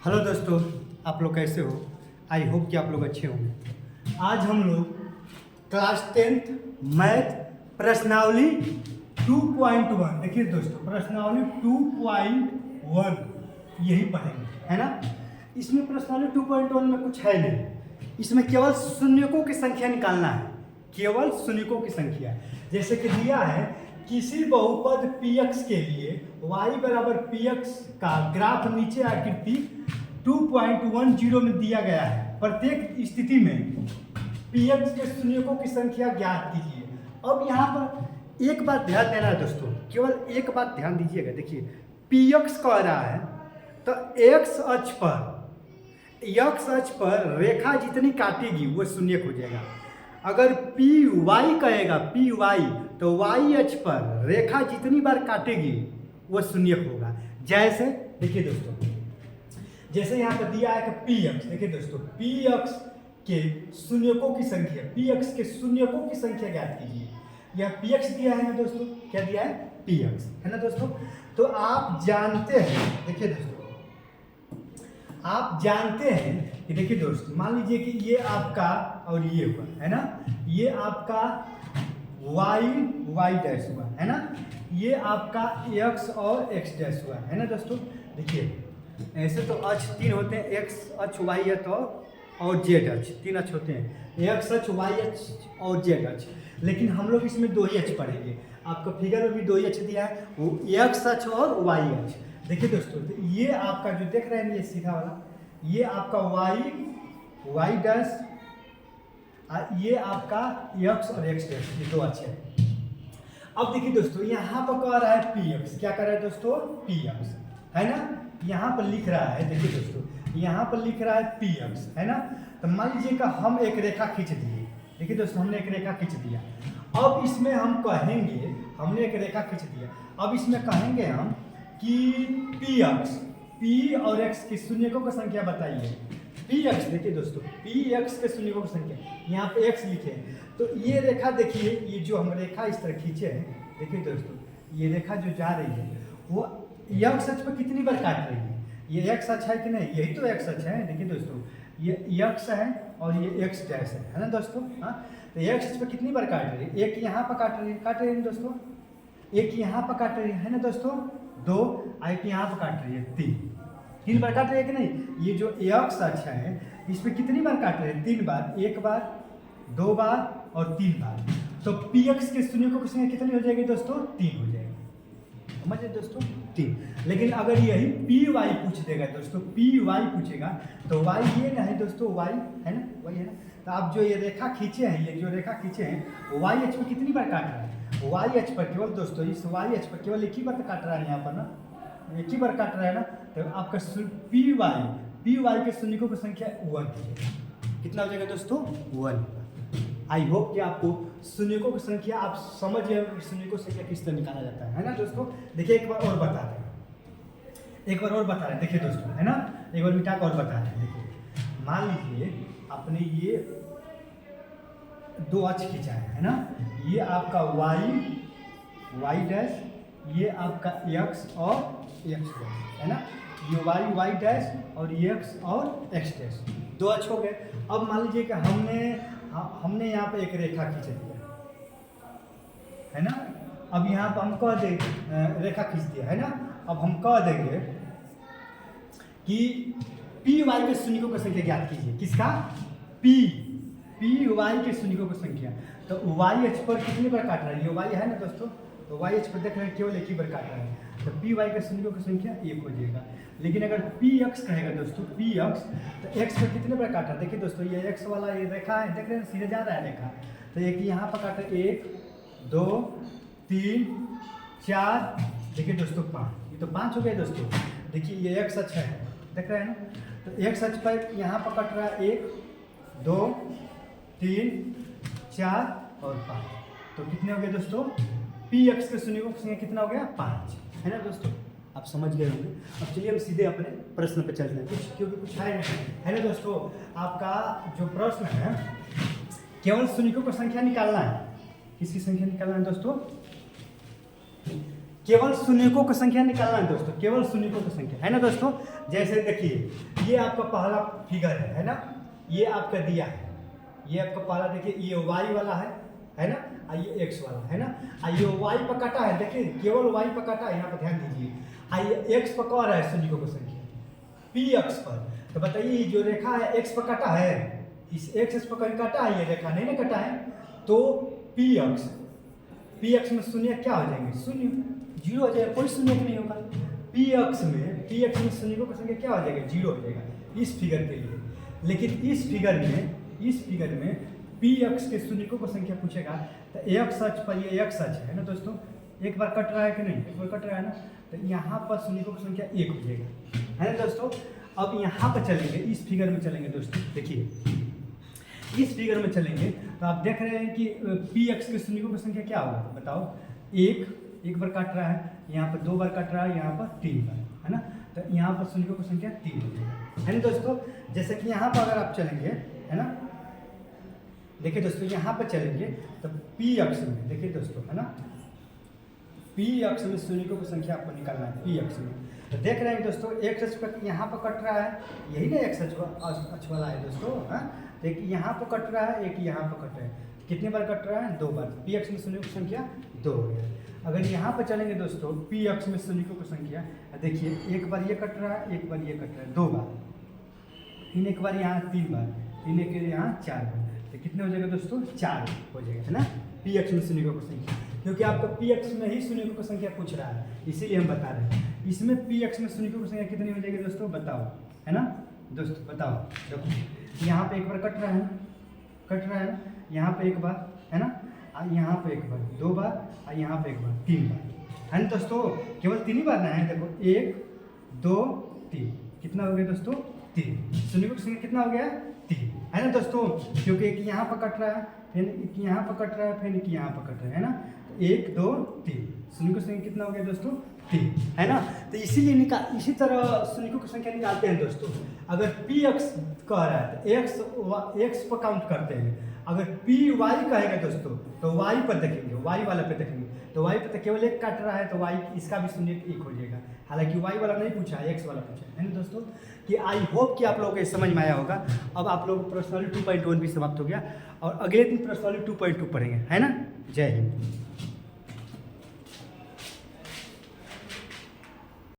Hello दोस्तों, आप लोग कैसे हो? आई होप कि आप लोग अच्छे होंगे। आज हम लोग क्लास 10th मैथ प्रश्नावली 2.1 देखिए दोस्तों, प्रश्नावली 2.1 यही पढ़ेंगे, है ना। इसमें प्रश्नावली 2.1 में कुछ है नहीं, इसमें केवल शून्यकों की संख्या निकालना है, केवल शून्यकों की संख्या। जैसे कि दिया है किसी बहुपद px के लिए y बराबर px का ग्राफ नीचे आकृति 2.10 में दिया गया है। प्रत्येक स्थिति में px के शून्यकों की संख्या ज्ञात कीजिए। अब यहाँ पर एक बात ध्यान देना है दोस्तों, केवल एक बात ध्यान दीजिएगा। देखिए px कह रहा है तो x अक्ष पर रेखा जितनी काटेगी वो शून्यक हो जाएगा। अगर पी वाई कहेगा पी वाई तो वाई अक्ष पर रेखा जितनी बार काटेगी वो शून्यक होगा। जैसे देखिए दोस्तों, जैसे यहाँ पर दिया है कि पी अक्ष, देखिए दोस्तों पी अक्ष के शून्यकों की संख्या, पी अक्ष के शून्यकों की संख्या ज्ञात कीजिए। यह पी अक्ष दिया है ना दोस्तों, क्या दिया है? पी अक्ष, है ना दोस्तों। तो आप जानते हैं, देखिए दोस्तों आप जानते हैं कि देखिए दोस्तों, मान लीजिए कि ये आपका और ये हुआ, है ना, ये आपका वाई डैश हुआ, है ना, ये आपका एक्स और एक्स डैश हुआ, है ना दोस्तों। देखिए ऐसे तो अक्ष तीन होते हैं, एक्स अक्ष वाई अक्ष और जेड अक्ष, तीन अक्ष होते हैं, एक्स अक्ष वाई अक्ष और जेड अक्ष। लेकिन हम लोग इसमें दो ही अक्ष पढ़ेंगे। आपका फिगर में भी दो ही अक्ष दिया है, वो एक्स अक्ष और वाई अक्ष। देखिए दोस्तों, ये आपका जो देख रहे हैं ये सीधा वाला, ये आपका वाई डैश, ये आपका एक्स और एक्स डैश, ये दो अक्ष है। अब देखिए दोस्तों, यहाँ पर कह रहा है पी एक्स, क्या कर रहा है दोस्तों? पी एक्स, है ना। यहाँ पर लिख रहा है, देखिए दोस्तों यहाँ पर लिख रहा है पी एक्स, है ना। तो मान लीजिए कि हम एक रेखा खींच दिए, देखिए दोस्तों हमने एक रेखा खींच दिया। अब इसमें हम कहेंगे, हमने एक रेखा खींच दिया, अब इसमें कहेंगे हम कि पी एक्स, पी और एक्स की शून्यकों की संख्या बताइए। पी एक्स, देखिए दोस्तों पी एक्स के शून्यकों की संख्या, यहाँ पे एक्स लिखे हैं। तो ये रेखा देखिए, ये जो हम रेखा इस तरह खींचे हैं, देखिए दोस्तों ये रेखा जो जा रही है वो एक्स अक्ष पर कितनी बार काट रही है? ये एक्स अक्ष है कि नहीं? यही तो एक्स अक्ष है। देखिए दोस्तों ये एक्स है और ये एक्स डैश है ना दोस्तों। हाँ, तो एक्स अक्ष पर कितनी बार काट रही है? एक यहाँ पर काट रही है दोस्तों, एक यहाँ पर काट रही है ना दोस्तों, दो, एक यहाँ पर काट रही है, तीन बार काट रही है कि नहीं? ये जो एक्स अक्ष है इस पर कितनी बार काट रही है? तीन बार, एक बार, दो बार और तीन बार। तो पी एक्स के शून्यकों की संख्या कितनी हो जाएगी दोस्तों? तीन हो जाएगी, समझे दोस्तों, तीन। लेकिन अगर यही पी वाई पूछ देगा दोस्तों, पी वाई पूछेगा तो वाई ये ना है दोस्तों, वाई है ना, वाई है ना। तो आप जो ये रेखा खींचे हैं, ये जो रेखा खींचे हैं वाई अक्ष पर कितनी बार काट रहा है? वाई अक्ष पर केवल दोस्तों, इस वाई अक्ष पर केवल एक ही बार काट रहा है, यहाँ पर ना एक ही बार काट रहा है ना। तो आपका पी वाई के शून्यकों की संख्या 1 कितना हो जाएगा दोस्तों? 1। आई होप कि आपको शून्यकों की संख्या आप समझ गए कि शून्यकों की संख्या किस तरह निकाला जाता है ना दोस्तों। देखिए एक बार और बता रहे हैं, एक बार और बता रहे हैं, देखिए दोस्तों, है ना, एक बार मिटा कर और बता रहे हैं। देखिए मान लीजिए आपने ये दो अक्ष खींचा है ना, ये आपका वाई डैश, ये आपका एक्स और एक्स डैश, है ना, ये वाई डैश और एक्स और एक्स डैश, दो अक्ष हो गए। अब मान लीजिए कि हमने यहाँ पे एक रेखा खींच दिया, है ना। अब यहाँ पर हम कह देंगे रेखा खींच दिया, है ना। अब हम कह देंगे कि पी वाई के शून्यकों की संख्या ज्ञात कीजिए। किसका? पी वाई के शून्यकों की संख्या। तो वाई अक्ष पर कितनी बार काट रहा है? ये वाई है ना दोस्तों, तो वाई अक्ष पर देख रहे हैं केवल एक ही बार काट रहा है, तो पी वाई के शून्यकों की संख्या 1 हो जाएगा। लेकिन अगर पी एक्स कहेगा दोस्तों, पी एक्स, तो एक्स पर कितने बार काटा? देखिए दोस्तों ये एक्स वाला ये रेखा है, देख रहे हैं सीधे जा रहा है रेखा, तो एक यहाँ पर काटा, 1 2 3 4, देखिए दोस्तों 5, ये तो 5 हो गए दोस्तों। देखिए ये एक्स अक्ष है, देख रहे हैं ना, तो एक्स अक्ष पर यहाँ पर कट रहा है 1 2 3 4 और 5, तो कितने हो गए दोस्तों? पी एक्स के शून्यकों की संख्या कितना हो गया? 5, है ना दोस्तों। आप समझ गए होंगे। अब चलिए हम सीधे अपने प्रश्न पे चलते हैं, कुछ क्योंकि कुछ है नहीं, है ना दोस्तों। आपका जो प्रश्न है केवल शून्यकों की संख्या निकालना है। किसकी संख्या निकालना है दोस्तों? केवल शून्यकों की संख्या निकालना है दोस्तों, केवल शून्यकों की संख्या, है ना दोस्तों। जैसे देखिए ये आपका पहला फिगर है ना, ये आपका दिया है, ये आपका पहला देखिए ये y वाला है ना, और ये x वाला है ना, और ये y पर काटा है, देखिए केवल y पर काटा है, यहाँ पर ध्यान दीजिए। और ये x पर कौन है शून्यकों की संख्या p x पर, तो बताइए जो रेखा है x पर काटा है, इस x पर कहीं काटा है, ये रेखा नहीं ना कटा है, तो p x में शून्य क्या हो जाएंगे, शून्य, जीरो हो जाएगा, कोई शून्य नहीं होगा। p x में शून्यकों की संख्या क्या हो जाएगा, जीरो हो जाएगा इस फिगर के लिए। लेकिन इस फिगर में p x के शून्यकों की संख्या पूछेगा तो x अक्ष पर ये x अक्ष है ना दोस्तों, एक बार कट रहा है कि नहीं, एक बार कट रहा है ना, तो यहाँ पर शून्यकों की संख्या 1 हो जाएगा, है ना दोस्तों। अब यहाँ पर चलेंगे, इस फिगर में चलेंगे दोस्तों, देखिए इस फिगर में चलेंगे तो आप देख रहे हैं कि p x के शून्यकों की संख्या क्या होगा, बताओ, एक बार काट रहा है, यहाँ पर 2 बार काट रहा है, यहाँ पर 3 बार, है ना, तो यहाँ पर शून्यकों की संख्या 3 हो जाएगी, है ना दोस्तों। जैसे कि यहाँ पर अगर आप चलेंगे, है ना, देखिए दोस्तों यहाँ पर चलेंगे तो p अक्ष में, देखिए दोस्तों, है ना, p अक्ष में शून्यकों की संख्या आपको निकालना है, p अक्ष में। तो देख रहे हैं दोस्तों x अक्ष पर यहाँ पर कट रहा है, यही ना x अक्ष वाला है दोस्तों, हाँ, एक यहाँ पर कट रहा है, एक यहाँ पर कट रहा है, कितने बार कट रहा है, 2 बार, p अक्ष में शून्यकों की संख्या 2 हो गया। अगर यहाँ पर चलेंगे दोस्तों p अक्ष में शून्यकों की संख्या, देखिए एक बार ये कट रहा है, एक बार ये कट रहा है, 2 बार, फिर एक बार यहाँ 3 बार, फिर एक यहाँ 4 बार, तो कितने हो जाएगा दोस्तों, 4 हो जाएगा, है ना, p अक्ष में शून्यकों की संख्या, क्योंकि आपको p अक्ष में ही शून्यकों की संख्या पूछ रहा है, इसीलिए हम बता रहे हैं। इसमें p अक्ष में शून्यकों की संख्या कितनी हो जाएगी दोस्तों, बताओ, है ना दोस्तों, बताओ। देखो यहाँ पे एक बार कट रहा है ना, यहाँ पे एक बार, है ना, यहाँ पे एक बार, 2 बार, और यहाँ पे एक बार, 3 बार, है ना दोस्तों, केवल 3 ही बार ना है, देखो 1 2 3, कितना हो गया दोस्तों, 3, शून्यकों की संख्या कितना हो गया, 3, है ना दोस्तों, क्योंकि एक यहाँ पर कट रहा है, फिर एक यहाँ पर कट रहा है, फिर एक यहाँ पर कट रहा है ना, तो 1 2 3, शून्यकों की संख्या कितना हो गया दोस्तों, 3, है ना। तो इसीलिए इसी तरह शून्यकों की संख्या निकालते हैं दोस्तों। अगर p x कह रहा है तो x पर काउंट करते हैं, अगर p y कहेगा दोस्तों तो y पर देखेंगे, y वाला पे देखेंगे, तो y पर तो केवल 1 काट रहा है, तो y इसका भी शून्य 1 हो जाएगा, हालांकि y वाला नहीं पूछा है, x वाला पूछा है ना दोस्तों। कि आई होप कि आप लोगों को समझ में आया होगा। अब आप लोग पर्सनली 2.1 भी समाप्त हो गया और अगले दिन पर्सनली 2.2 पढ़ेंगे, है ना। जय हिंद।